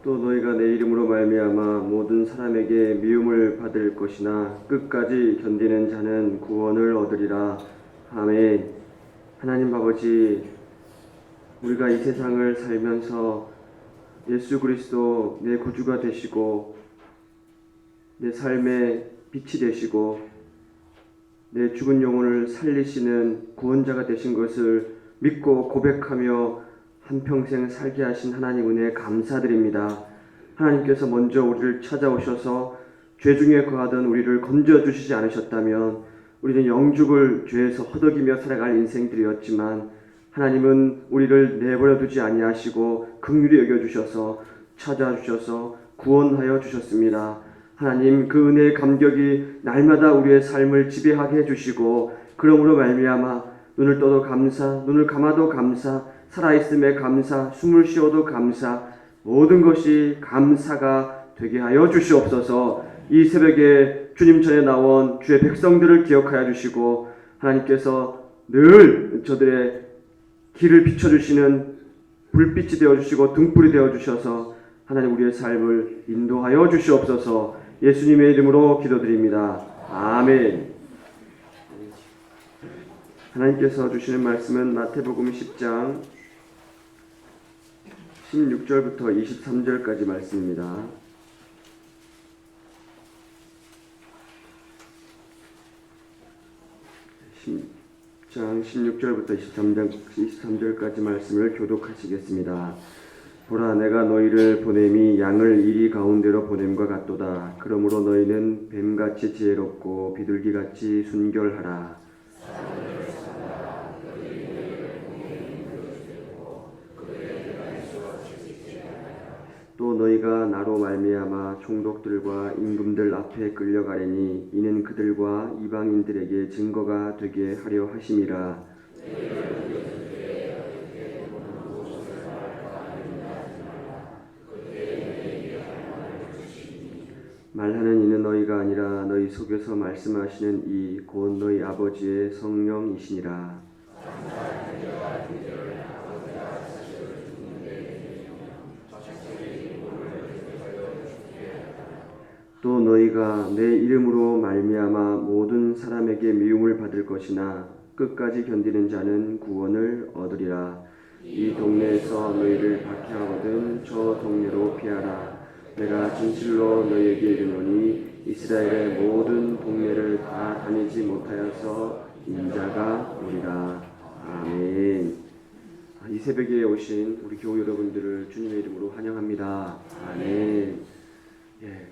또 너희가 내 이름으로 말미암아 모든 사람에게 미움을 받을 것이나 끝까지 견디는 자는 구원을 얻으리라. 아멘. 하나님 아버지, 우리가 이 세상을 살면서 예수 그리스도 내 구주가 되시고 내 삶의 빛이 되시고 내 죽은 영혼을 살리시는 구원자가 되신 것을 믿고 고백하며 한평생 살게 하신 하나님 은혜에 감사드립니다. 하나님께서 먼저 우리를 찾아오셔서 죄 중에 거하던 우리를 건져주시지 않으셨다면 우리는 영죽을 죄에서 허덕이며 살아갈 인생들이었지만 하나님은 우리를 내버려 두지 아니하시고 긍휼히 여겨주셔서 찾아주셔서 구원하여 주셨습니다. 하나님, 그 은혜의 감격이 날마다 우리의 삶을 지배하게 해주시고 그러므로 말미암아 눈을 떠도 감사, 눈을 감아도 감사, 살아있음에 감사, 숨을 쉬어도 감사, 모든 것이 감사가 되게 하여 주시옵소서. 이 새벽에 주님 전에 나온 주의 백성들을 기억하여 주시고 하나님께서 늘 저들의 길을 비춰주시는 불빛이 되어주시고 등불이 되어주셔서 하나님 우리의 삶을 인도하여 주시옵소서. 예수님의 이름으로 기도드립니다. 아멘. 하나님께서 주시는 말씀은 마태복음 10장 16절부터 23절까지 말씀입니다. 10장 16절부터 23절까지 말씀을 교독하시겠습니다. 보라, 내가 너희를 보냄이 양을 이리 가운데로 보냄과 같도다. 그러므로 너희는 뱀같이 지혜롭고 비둘기같이 순결하라. 또 너희가 나로 말미암아 총독들과 임금들 앞에 끌려가리니 이는 그들과 이방인들에게 증거가 되게 하려 하심이라. 말하는 이는 너희가 아니라 너희 속에서 말씀하시는 이 곧 너희 아버지의 성령이시니라. 또 너희가 내 이름으로 말미암아 모든 사람에게 미움을 받을 것이나 끝까지 견디는 자는 구원을 얻으리라. 이 동네에서 너희를 박해하거든 저 동네로 피하라. 내가 진실로 너희에게 이르노니 이스라엘의 모든 동네를 다 다니지 못하여서 인자가 오리라. 아멘. 이 새벽에 오신 우리 교우 여러분들을 주님의 이름으로 환영합니다. 아멘. 예.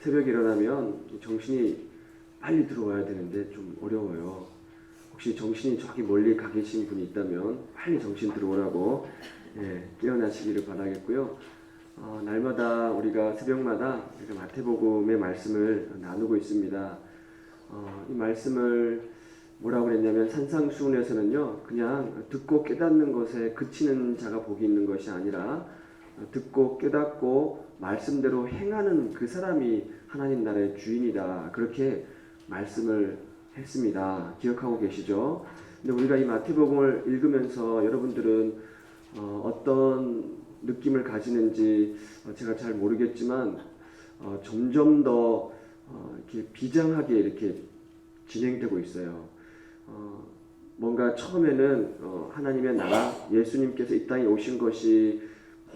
새벽에 일어나면 정신이 빨리 들어와야 되는데 좀 어려워요. 혹시 정신이 저기 멀리 가 계신 분이 있다면 빨리 정신 들어오라고 깨어나시기를 바라겠고요. 날마다 우리가 새벽마다 마태복음의 말씀을 나누고 있습니다. 이 말씀을 뭐라고 그랬냐면 산상수훈에서는요, 그냥 듣고 깨닫는 것에 그치는 자가 복이 있는 것이 아니라 듣고 깨닫고 말씀대로 행하는 그 사람이 하나님 나라의 주인이다, 그렇게 말씀을 했습니다. 기억하고 계시죠? 근데 우리가 이 마태복음을 읽으면서 여러분들은 어떤 느낌을 가지는지 제가 잘 모르겠지만 점점 더 이렇게 비장하게 이렇게 진행되고 있어요. 뭔가 처음에는 하나님의 나라, 예수님께서 이 땅에 오신 것이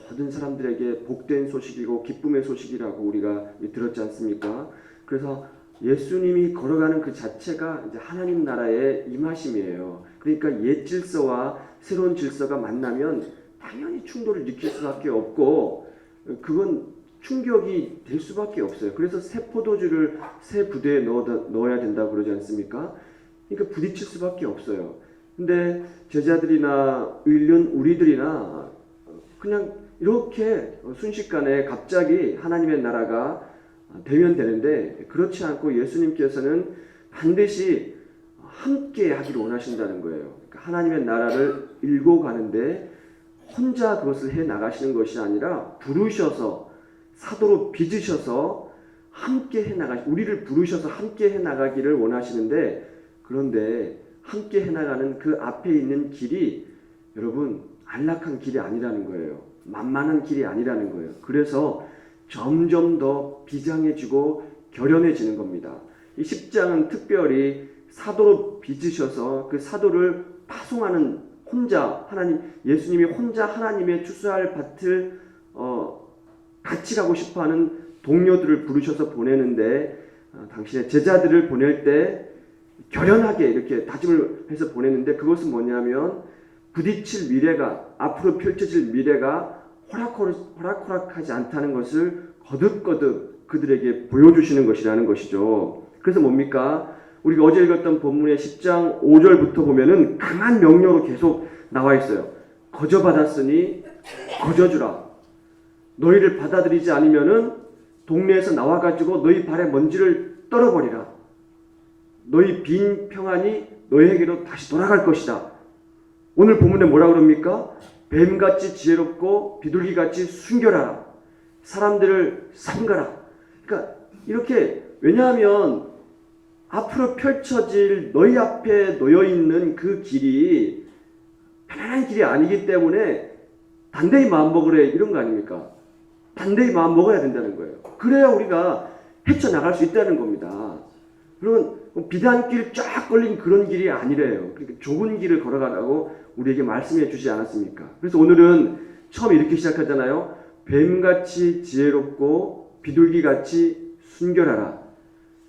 모든 사람들에게 복된 소식이고 기쁨의 소식이라고 우리가 들었지 않습니까? 그래서 예수님이 걸어가는 그 자체가 이제 하나님 나라의 임하심이에요. 그러니까 옛 질서와 새로운 질서가 만나면 당연히 충돌을 느낄 수밖에 없고 그건 충격이 될 수밖에 없어요. 그래서 새 포도주를 새 부대에 넣어야 된다고 그러지 않습니까? 그러니까 부딪힐 수밖에 없어요. 근데 제자들이나 우리들이나 그냥 이렇게 순식간에 갑자기 하나님의 나라가 되면 되는데 그렇지 않고 예수님께서는 반드시 함께 하기를 원하신다는 거예요. 그러니까 하나님의 나라를 일궈 가는데 혼자 그것을 해 나가시는 것이 아니라 부르셔서 사도로 빚으셔서 함께 해 우리를 부르셔서 함께 해 나가기를 원하시는데, 그런데 함께 해 나가는 그 앞에 있는 길이 여러분 안락한 길이 아니라는 거예요. 만만한 길이 아니라는 거예요. 그래서 점점 더 비장해지고 결연해지는 겁니다. 이 10장은 특별히 사도로 빚으셔서 그 사도를 파송하는 혼자 하나님 예수님이 혼자 하나님의 추수할 밭을 같이 가고 싶어하는 동료들을 부르셔서 보내는데 당신의 제자들을 보낼 때 결연하게 이렇게 다짐을 해서 보냈는데 그것은 뭐냐면 부딪힐 미래가 앞으로 펼쳐질 미래가 호락호락하지 않다는 것을 거듭거듭 그들에게 보여주시는 것이라는 것이죠. 그래서 뭡니까? 우리가 어제 읽었던 본문의 10장 5절부터 보면은 강한 명령으로 계속 나와 있어요. 거저 받았으니 거저주라. 너희를 받아들이지 않으면은 동네에서 나와가지고 너희 발에 먼지를 떨어버리라. 너희 빈 평안이 너희에게로 다시 돌아갈 것이다. 오늘 본문에 뭐라 그럽니까? 뱀같이 지혜롭고 비둘기같이 순결하라. 사람들을 삼가라. 그러니까 이렇게 왜냐하면 앞으로 펼쳐질 너희 앞에 놓여있는 그 길이 편안한 길이 아니기 때문에 단대히 마음먹으래 이런 거 아닙니까? 단대히 마음먹어야 된다는 거예요. 그래야 우리가 헤쳐나갈 수 있다는 겁니다. 그러면 비단길 쫙 걸린 그런 길이 아니래요. 그러니까 좁은 길을 걸어가라고 우리에게 말씀해 주지 않았습니까? 그래서 오늘은 처음 이렇게 시작하잖아요. 뱀같이 지혜롭고 비둘기같이 순결하라.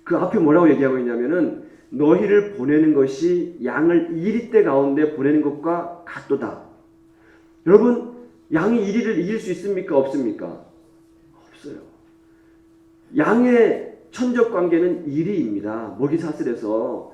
그 앞에 뭐라고 얘기하고 있냐면은 너희를 보내는 것이 양을 이리떼 가운데 보내는 것과 같도다. 여러분 양이 이리를 이길 수 있습니까? 없습니까? 없어요. 양의 천적 관계는 이리입니다. 먹이 사슬에서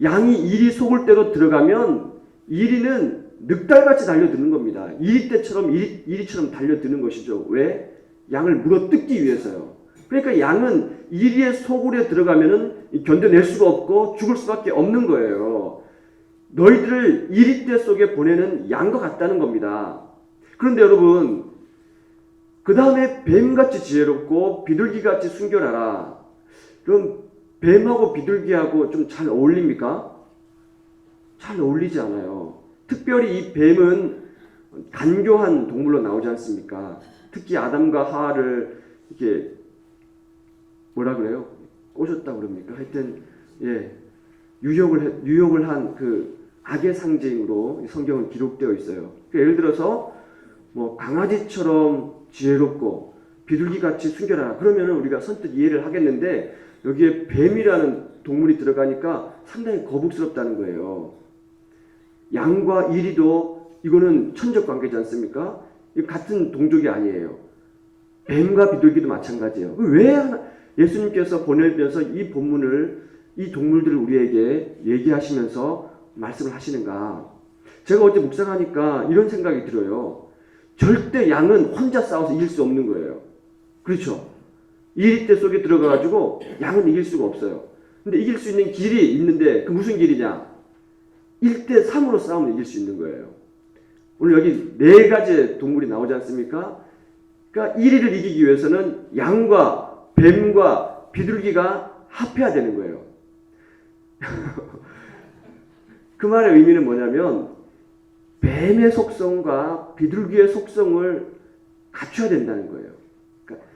양이 이리 속을 대로 들어가면 이리는 늑달같이 달려드는 겁니다. 이리떼처럼 이리처럼 달려드는 것이죠. 왜? 양을 물어뜯기 위해서요. 그러니까 양은 이리의 소굴에 들어가면은 견뎌낼 수가 없고 죽을 수밖에 없는 거예요. 너희들을 이리떼 속에 보내는 양과 같다는 겁니다. 그런데 여러분 그 다음에 뱀같이 지혜롭고 비둘기같이 순결하라. 그럼 뱀하고 비둘기하고 좀 잘 어울립니까? 잘 어울리지 않아요. 특별히 이 뱀은 간교한 동물로 나오지 않습니까? 특히 아담과 하와를 이렇게 뭐라 그래요? 꼬셨다 그럽니까? 하여튼 유혹을 한 그 악의 상징으로 성경은 기록되어 있어요. 그러니까 예를 들어서 뭐 강아지처럼 지혜롭고 비둘기같이 순결하라. 그러면은 우리가 선뜻 이해를 하겠는데 여기에 뱀이라는 동물이 들어가니까 상당히 거북스럽다는 거예요. 양과 이리도 이거는 천적 관계지 않습니까? 같은 동족이 아니에요. 뱀과 비둘기도 마찬가지예요. 왜 예수님께서 보내면서 이 본문을 이 동물들을 우리에게 얘기하시면서 말씀을 하시는가? 제가 어제 묵상하니까 이런 생각이 들어요. 절대 양은 혼자 싸워서 이길 수 없는 거예요. 그렇죠? 이리떼 속에 들어가가지고 양은 이길 수가 없어요. 근데 이길 수 있는 길이 있는데 그 무슨 길이냐? 1대3으로 싸우면 이길 수 있는 거예요. 오늘 여기 4가지 동물이 나오지 않습니까? 그러니까 1위를 이기기 위해서는 양과 뱀과 비둘기가 합해야 되는 거예요. 그 말의 의미는 뭐냐면 뱀의 속성과 비둘기의 속성을 갖춰야 된다는 거예요. 그러니까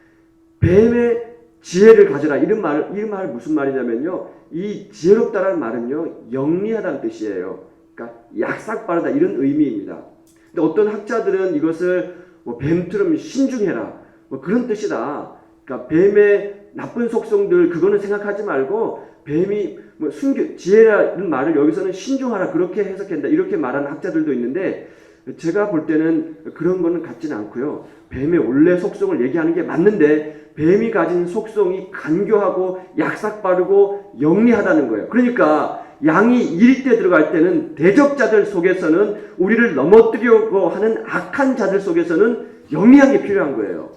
뱀의 지혜를 가져라. 이런 말 무슨 말이냐면요. 이 지혜롭다라는 말은요. 영리하다는 뜻이에요. 그러니까 약삭 빠르다 이런 의미입니다. 근데 어떤 학자들은 이것을 뭐 뱀처럼 신중해라. 뭐 그런 뜻이다. 그러니까 뱀의 나쁜 속성들 그거는 생각하지 말고 뱀이 뭐 지혜라는 말을 여기서는 신중하라 그렇게 해석한다 이렇게 말하는 학자들도 있는데 제가 볼 때는 그런 거는 같지는 않고요. 뱀의 원래 속성을 얘기하는 게 맞는데 뱀이 가진 속성이 간교하고 약삭빠르고 영리하다는 거예요. 그러니까 양이 이리떼 들어갈 때는 대적자들 속에서는 우리를 넘어뜨리려고 하는 악한 자들 속에서는 영리한 게 필요한 거예요.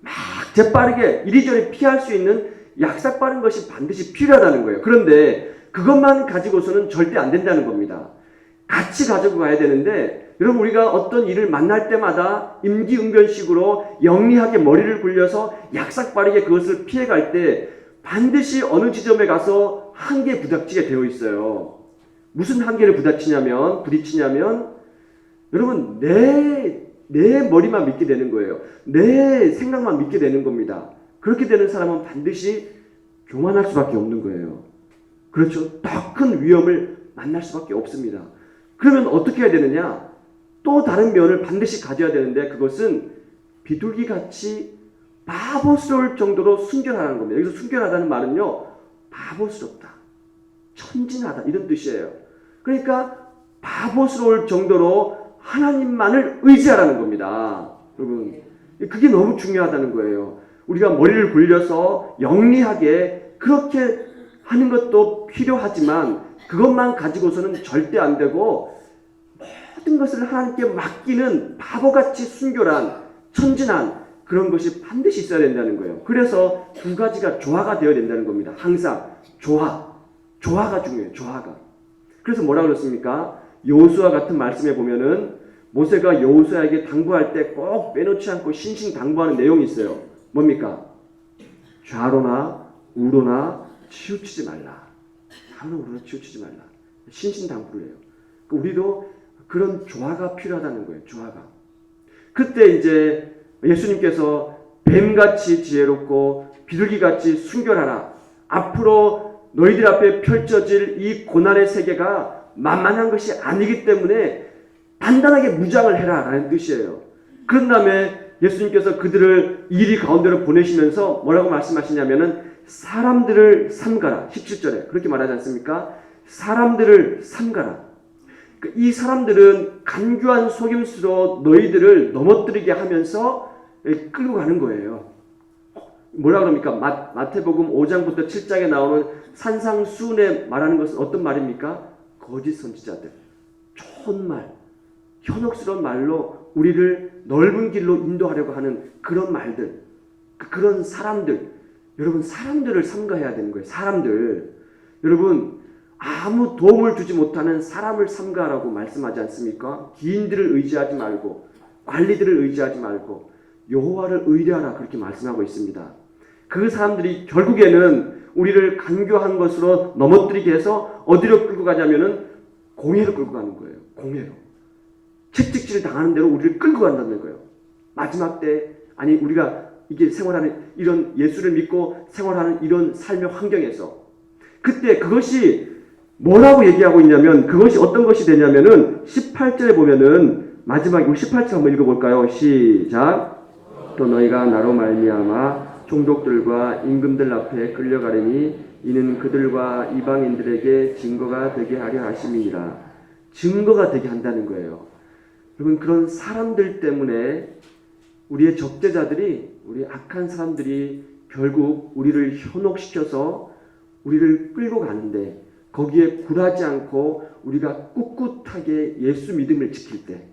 막 재빠르게 이리저리 피할 수 있는 약삭빠른 것이 반드시 필요하다는 거예요. 그런데 그것만 가지고서는 절대 안 된다는 겁니다. 같이 가지고 가야 되는데 여러분 우리가 어떤 일을 만날 때마다 임기응변식으로 영리하게 머리를 굴려서 약삭빠르게 그것을 피해갈 때 반드시 어느 지점에 가서 한계에 부닥치게 되어 있어요. 무슨 한계를 부딪히냐면 여러분 내 내 머리만 믿게 되는 거예요. 내 생각만 믿게 되는 겁니다. 그렇게 되는 사람은 반드시 교만할 수밖에 없는 거예요. 그렇죠? 더 큰 위험을 만날 수밖에 없습니다. 그러면 어떻게 해야 되느냐? 또 다른 면을 반드시 가져야 되는데 그것은 비둘기같이 바보스러울 정도로 순결하다는 겁니다. 여기서 순결하다는 말은요, 바보스럽다, 천진하다 이런 뜻이에요. 그러니까 바보스러울 정도로 하나님만을 의지하라는 겁니다. 여러분, 그게 너무 중요하다는 거예요. 우리가 머리를 굴려서 영리하게 그렇게 하는 것도 필요하지만 그것만 가지고서는 절대 안 되고 모든 것을 하나님께 맡기는 바보같이 순결한 천진한 그런 것이 반드시 있어야 된다는 거예요. 그래서 두 가지가 조화가 되어야 된다는 겁니다. 항상 조화가 중요해요. 조화가. 그래서 뭐라고 그랬습니까? 여호수아 같은 말씀에 보면은 모세가 여호수아에게 당부할 때 꼭 빼놓지 않고 신신당부하는 내용이 있어요. 뭡니까? 좌로나 우로나 치우치지 말라. 좌로나 우로나 치우치지 말라. 신신당부를 해요. 우리도 그런 조화가 필요하다는 거예요. 조화가. 그때 이제 예수님께서 뱀같이 지혜롭고 비둘기같이 순결하라. 앞으로 너희들 앞에 펼쳐질 이 고난의 세계가 만만한 것이 아니기 때문에 단단하게 무장을 해라 라는 뜻이에요. 그런 다음에 예수님께서 그들을 이리 가운데로 보내시면서 뭐라고 말씀하시냐면은 사람들을 삼가라. 17절에 그렇게 말하지 않습니까? 사람들을 삼가라. 이 사람들은 간교한 속임수로 너희들을 넘어뜨리게 하면서 끌고 가는 거예요. 뭐라 그럽니까? 마태복음 5장부터 7장에 나오는 산상수훈에 말하는 것은 어떤 말입니까? 거짓 선지자들, 좋은 말, 현혹스러운 말로 우리를 넓은 길로 인도하려고 하는 그런 말들, 그런 사람들. 여러분, 사람들을 삼가해야 되는 거예요. 사람들. 여러분, 아무 도움을 주지 못하는 사람을 삼가라고 말씀하지 않습니까? 기인들을 의지하지 말고 관리들을 의지하지 말고 여호와를 의뢰하라 그렇게 말씀하고 있습니다. 그 사람들이 결국에는 우리를 간교한 것으로 넘어뜨리게 해서 어디로 끌고 가냐면은 공회로 끌고 가는 거예요. 공회로. 채찍질 당하는 대로 우리를 끌고 간다는 거예요. 마지막 때, 아니 우리가 이게 생활하는 이런 예수를 믿고 생활하는 이런 삶의 환경에서 그때 그것이 뭐라고 얘기하고 있냐면 그것이 어떤 것이 되냐면은 18절에 보면은 마지막 18절 한번 읽어볼까요? 시작. 또 너희가 나로 말미암아 총독들과 임금들 앞에 끌려가려니 이는 그들과 이방인들에게 증거가 되게 하려 하심이니라. 증거가 되게 한다는 거예요. 여러분, 그런 사람들 때문에 우리의 적대자들이, 우리 악한 사람들이 결국 우리를 현혹시켜서 우리를 끌고 가는데 거기에 굴하지 않고 우리가 꿋꿋하게 예수 믿음을 지킬 때,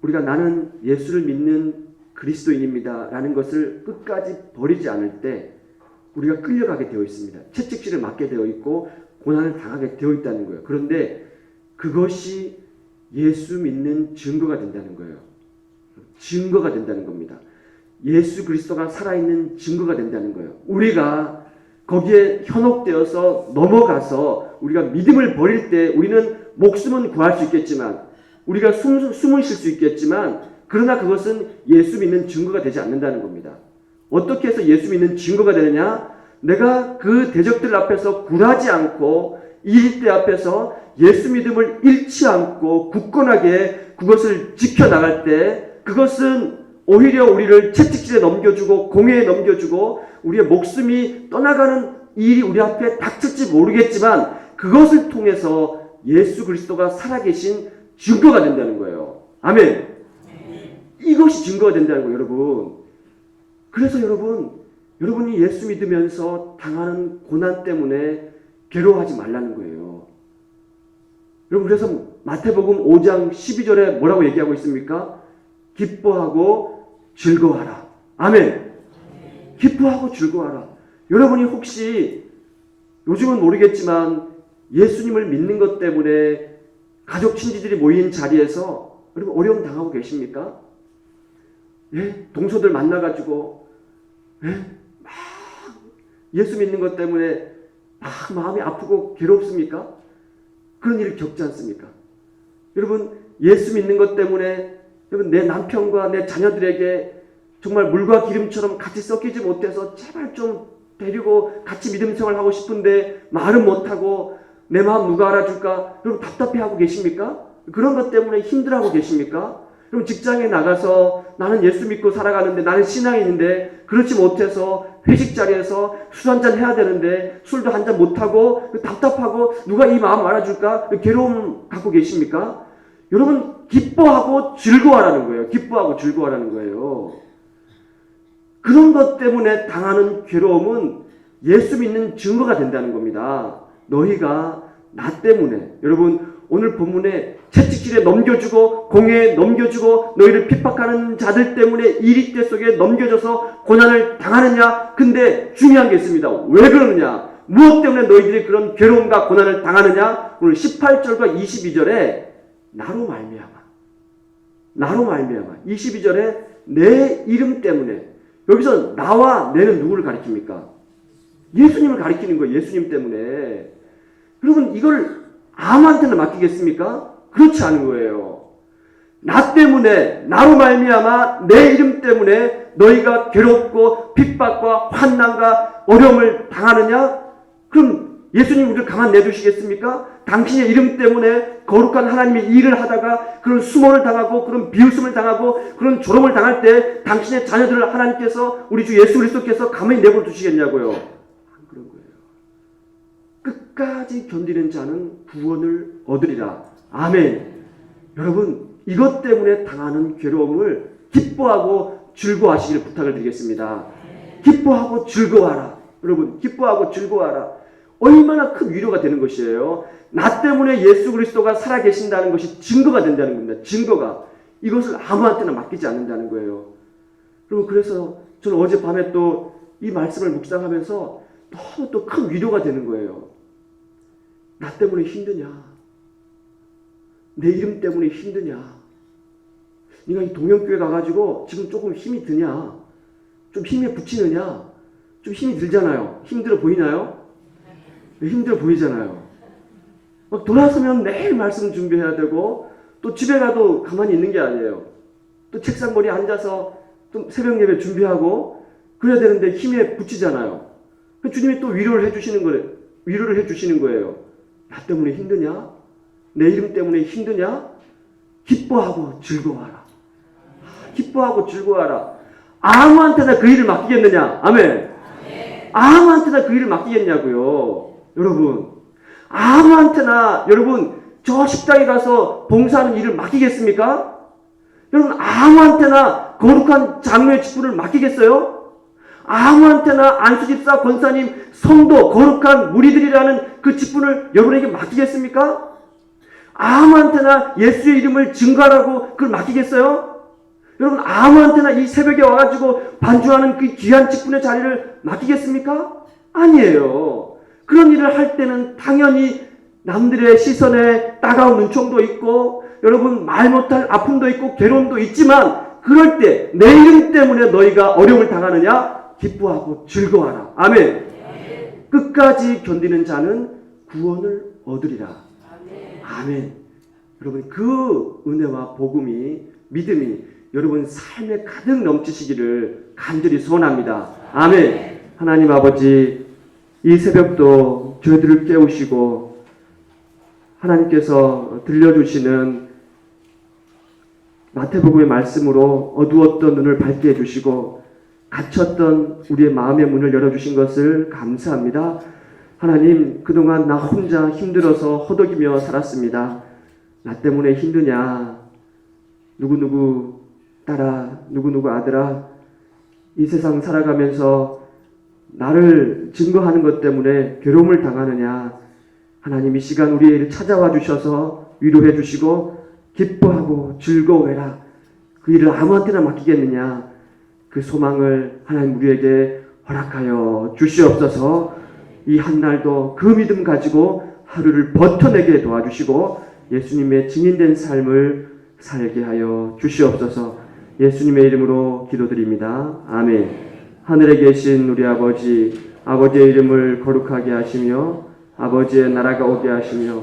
우리가 나는 예수를 믿는 그리스도인입니다 라는 것을 끝까지 버리지 않을 때 우리가 끌려가게 되어 있습니다. 채찍질을 맞게 되어 있고 고난을 당하게 되어 있다는 거예요. 그런데 그것이 예수 믿는 증거가 된다는 거예요. 증거가 된다는 겁니다. 예수 그리스도가 살아있는 증거가 된다는 거예요. 우리가 거기에 현혹되어서 넘어가서 우리가 믿음을 버릴 때 우리는 목숨은 구할 수 있겠지만, 우리가 숨을 쉴 수 있겠지만, 그러나 그것은 예수 믿는 증거가 되지 않는다는 겁니다. 어떻게 해서 예수 믿는 증거가 되느냐? 내가 그 대적들 앞에서 굴하지 않고 이리때 앞에서 예수 믿음을 잃지 않고 굳건하게 그것을 지켜나갈 때 그것은 오히려 우리를 채찍질에 넘겨주고 공회에 넘겨주고 우리의 목숨이 떠나가는 일이 우리 앞에 닥칠지 모르겠지만 그것을 통해서 예수 그리스도가 살아계신 증거가 된다는 거예요. 아멘. 이것이 증거가 된다는 거예요, 여러분. 그래서 여러분이 예수 믿으면서 당하는 고난 때문에 괴로워하지 말라는 거예요. 여러분, 그래서 마태복음 5장 12절에 뭐라고 얘기하고 있습니까? 기뻐하고 즐거워하라. 아멘. 기뻐하고 즐거워하라. 여러분이 혹시 요즘은 모르겠지만 예수님을 믿는 것 때문에 가족 친지들이 모인 자리에서 여러분 어려움 당하고 계십니까? 예? 동서들 만나가지고 막 예수 믿는 것 때문에 막 마음이 아프고 괴롭습니까? 그런 일을 겪지 않습니까? 여러분, 예수 믿는 것 때문에 여러분, 내 남편과 내 자녀들에게 정말 물과 기름처럼 같이 섞이지 못해서 제발 좀 데리고 같이 믿음 생활하고 싶은데 말은 못하고 내 마음 누가 알아줄까? 여러분, 답답해하고 계십니까? 그런 것 때문에 힘들어하고 계십니까? 그럼 직장에 나가서 나는 예수 믿고 살아가는데, 나는 신앙인인데 그렇지 못해서 회식 자리에서 술 한잔 해야 되는데 술도 한잔 못하고 답답하고 누가 이 마음 알아줄까? 괴로움 갖고 계십니까? 여러분, 기뻐하고 즐거워하라는 거예요. 기뻐하고 즐거워하라는 거예요. 그런 것 때문에 당하는 괴로움은 예수 믿는 증거가 된다는 겁니다. 너희가 나 때문에, 여러분, 오늘 본문에 채찍질에 넘겨주고 공회에 넘겨주고 너희를 핍박하는 자들 때문에 이리떼 속에 넘겨져서 고난을 당하느냐? 근데 중요한 게 있습니다. 왜 그러느냐? 무엇 때문에 너희들이 그런 괴로움과 고난을 당하느냐? 오늘 18절과 22절에 나로 말미암아 22절에 내 이름 때문에, 여기서 나와 내는 누구를 가리킵니까? 예수님을 가리키는 거예요. 예수님 때문에. 여러분, 이걸 아무한테나 맡기겠습니까? 그렇지 않은 거예요. 나 때문에, 나로 말미암아 내 이름 때문에 너희가 괴롭고 핍박과 환난과 어려움을 당하느냐? 그럼 예수님 우리를 가만 내두시겠습니까? 당신의 이름 때문에 거룩한 하나님의 일을 하다가 그런 수모를 당하고 그런 비웃음을 당하고 그런 조롱을 당할 때 당신의 자녀들을 하나님께서, 우리 주 예수 그리스도께서 가만히 내버려 두시겠냐고요? 안 그런 거예요. 끝까지 견디는 자는 구원을 얻으리라. 아멘. 여러분, 이것 때문에 당하는 괴로움을 기뻐하고 즐거워하시기를 부탁을 드리겠습니다. 기뻐하고 즐거워하라. 여러분, 기뻐하고 즐거워하라. 얼마나 큰 위로가 되는 것이에요. 나 때문에 예수 그리스도가 살아계신다는 것이 증거가 된다는 겁니다. 증거가. 이것을 아무한테나 맡기지 않는다는 거예요. 여러분, 그래서 저는 어젯밤에 또 이 말씀을 묵상하면서 너무 또 큰 위로가 되는 거예요. 나 때문에 힘드냐? 내 이름 때문에 힘드냐? 네가 이 동영교회 가가지고 지금 조금 힘이 드냐? 좀 힘에 붙이느냐? 좀 힘이 들잖아요. 힘들어 보이나요? 힘들어 보이잖아요. 막 돌아서면 매일 말씀 준비해야 되고, 또 집에 가도 가만히 있는 게 아니에요. 또 책상 머리에 앉아서 또 새벽 예배 준비하고 그래야 되는데 힘에 붙이잖아요. 주님이 또 위로를 해주시는 거예요. 나 때문에 힘드냐? 내 이름 때문에 힘드냐? 기뻐하고 즐거워하라. 기뻐하고 즐거워하라. 아무한테나 그 일을 맡기겠느냐? 아멘. 아무한테나 그 일을 맡기겠냐고요. 여러분, 아무한테나 여러분 저 식당에 가서 봉사하는 일을 맡기겠습니까? 여러분, 아무한테나 거룩한 장로의 직분을 맡기겠어요? 아무한테나 안수집사, 권사님, 성도, 거룩한 무리들이라는 그 직분을 여러분에게 맡기겠습니까? 아무한테나 예수의 이름을 증거하라고 그걸 맡기겠어요? 여러분, 아무한테나 이 새벽에 와가지고 반주하는 그 귀한 직분의 자리를 맡기겠습니까? 아니에요. 그런 일을 할 때는 당연히 남들의 시선에 따가운 눈총도 있고, 여러분 말 못할 아픔도 있고 괴로움도 있지만, 그럴 때 내 이름 때문에 너희가 어려움을 당하느냐? 기뻐하고 즐거워하라. 아멘. 끝까지 견디는 자는 구원을 얻으리라. 아멘. 여러분, 그 은혜와 복음이, 믿음이 여러분 삶에 가득 넘치시기를 간절히 소원합니다. 아멘. 하나님 아버지, 이 새벽도 저희들을 깨우시고 하나님께서 들려주시는 마태복음의 말씀으로 어두웠던 눈을 밝게 해주시고 갇혔던 우리의 마음의 문을 열어주신 것을 감사합니다. 하나님, 그동안 나 혼자 힘들어서 허덕이며 살았습니다. 나 때문에 힘드냐? 누구누구 딸아, 누구누구 아들아, 이 세상 살아가면서 나를 증거하는 것 때문에 괴로움을 당하느냐? 하나님, 이 시간 우리를 찾아와 주셔서 위로해 주시고 기뻐하고 즐거워해라. 그 일을 아무한테나 맡기겠느냐? 그 소망을 하나님 우리에게 허락하여 주시옵소서. 이 한날도 그 믿음 가지고 하루를 버텨내게 도와주시고 예수님의 증인된 삶을 살게 하여 주시옵소서. 예수님의 이름으로 기도드립니다. 아멘. 하늘에 계신 우리 아버지, 아버지의 이름을 거룩하게 하시며 아버지의 나라가 오게 하시며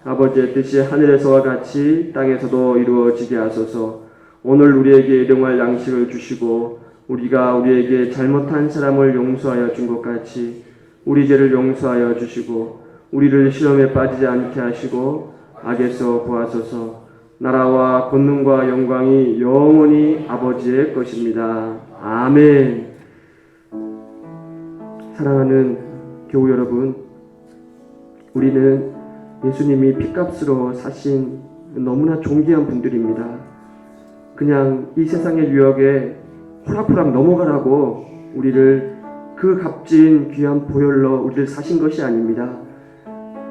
아버지의 뜻이 하늘에서와 같이 땅에서도 이루어지게 하소서. 오늘 우리에게 일용할 양식을 주시고 우리가 우리에게 잘못한 사람을 용서하여 준 것 같이 우리 죄를 용서하여 주시고 우리를 시험에 빠지지 않게 하시고 악에서 구하소서. 나라와 권능과 영광이 영원히 아버지의 것입니다. 아멘. 사랑하는 교우 여러분, 우리는 예수님이 핏값으로 사신 너무나 존귀한 분들입니다. 그냥 이 세상의 유혹에 호락호락 넘어가라고 우리를 그 값진 귀한 보혈로 우리를 사신 것이 아닙니다.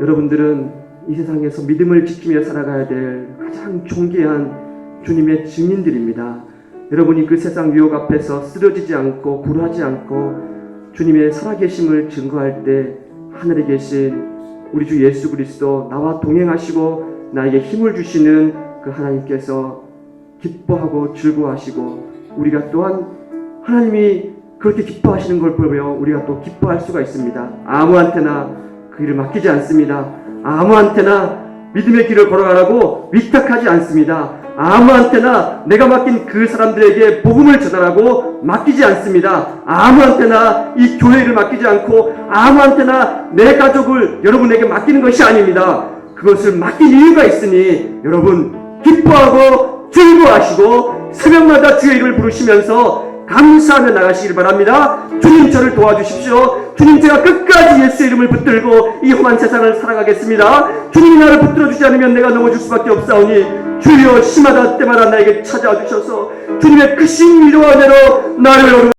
여러분들은 이 세상에서 믿음을 지키며 살아가야 될 가장 존귀한 주님의 증인들입니다. 여러분이 그 세상 유혹 앞에서 쓰러지지 않고 굴하지 않고 주님의 살아계심을 증거할 때 하늘에 계신 우리 주 예수 그리스도 나와 동행하시고 나에게 힘을 주시는 그 하나님께서 기뻐하고 즐거워하시고 우리가 또한 하나님이 그렇게 기뻐하시는 걸 보며 우리가 또 기뻐할 수가 있습니다. 아무한테나 그 일을 맡기지 않습니다. 아무한테나 믿음의 길을 걸어가라고 위탁하지 않습니다. 아무한테나 내가 맡긴 그 사람들에게 복음을 전하라고 맡기지 않습니다. 아무한테나 이 교회를 맡기지 않고 아무한테나 내 가족을 여러분에게 맡기는 것이 아닙니다. 그것을 맡긴 이유가 있으니 여러분 기뻐하고 즐거워하시고 새벽마다 주의 이름을 부르시면서 감사하며 나가시길 바랍니다. 주님 저를 도와주십시오. 주님 제가 끝까지 예수의 이름을 붙들고 이 험한 세상을 살아가겠습니다. 주님이 나를 붙들어 주지 않으면 내가 넘어질 수밖에 없사오니 주여 심하다 때마다 나에게 찾아와 주셔서 주님의 크신 위로와 은혜로 나를